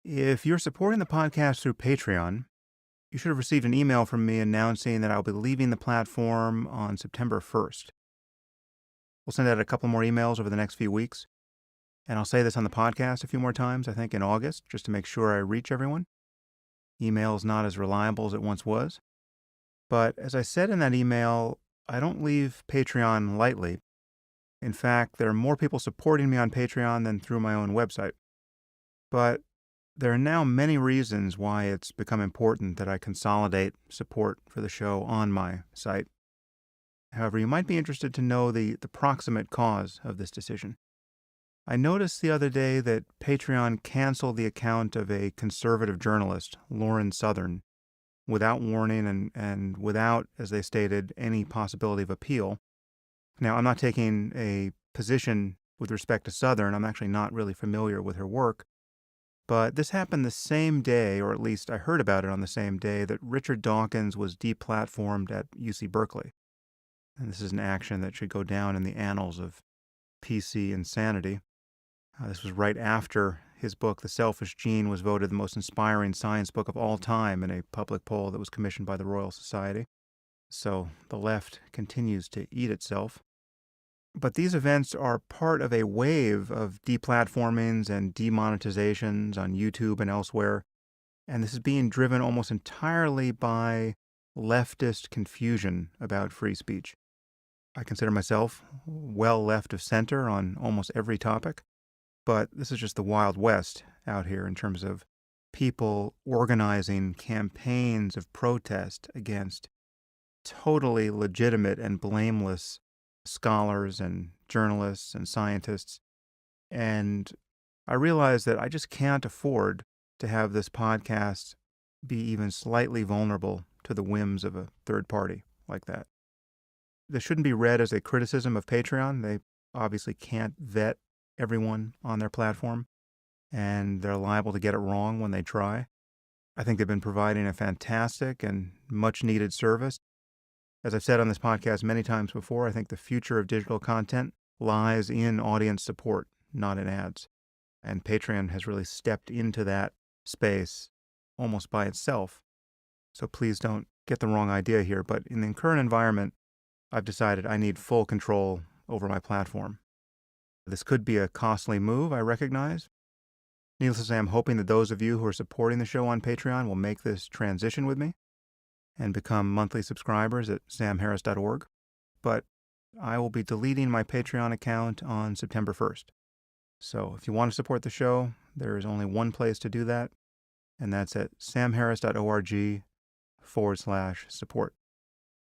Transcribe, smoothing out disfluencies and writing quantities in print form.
If you're supporting the podcast through Patreon, you should have received an email from me announcing that I'll be leaving the platform on September 1st. We'll send out a couple more emails over the next few weeks, and I'll say this on the podcast a few more times, I think in August, just to make sure I reach everyone. Email is not as reliable as it once was. But as I said in that email, I don't leave Patreon lightly. In fact, there are more people supporting me on Patreon than through my own website. But there are now many reasons why it's become important that I consolidate support for the show on my site. However, you might be interested to know the proximate cause of this decision. I noticed the other day that Patreon canceled the account of a conservative journalist, Lauren Southern, without warning and without, as they stated, any possibility of appeal. Now, I'm not taking a position with respect to Southern. I'm actually not really familiar with her work. But this happened the same day, or at least I heard about it on the same day, that Richard Dawkins was deplatformed at UC Berkeley. And this is an action that should go down in the annals of PC insanity. This was right after his book, The Selfish Gene, was voted the most inspiring science book of all time in a public poll that was commissioned by the Royal Society. So the left continues to eat itself. But these events are part of a wave of deplatformings and demonetizations on YouTube and elsewhere, and this is being driven almost entirely by leftist confusion about free speech. I consider myself well left of center on almost every topic, but this is just the Wild West out here in terms of people organizing campaigns of protest against totally legitimate and blameless scholars and journalists and scientists. And I realize that I just can't afford to have this podcast be even slightly vulnerable to the whims of a third party like that. This shouldn't be read as a criticism of Patreon. They obviously can't vet everyone on their platform, and they're liable to get it wrong when they try. I think they've been providing a fantastic and much-needed service. As I've said on this podcast many times before, I think the future of digital content lies in audience support, not in ads. And Patreon has really stepped into that space almost by itself. So please don't get the wrong idea here. But in the current environment, I've decided I need full control over my platform. This could be a costly move, I recognize. Needless to say, I'm hoping that those of you who are supporting the show on Patreon will make this transition with me and become monthly subscribers at samharris.org. But I will be deleting my Patreon account on September 1st. So if you want to support the show, there is only one place to do that, and that's at samharris.org/support.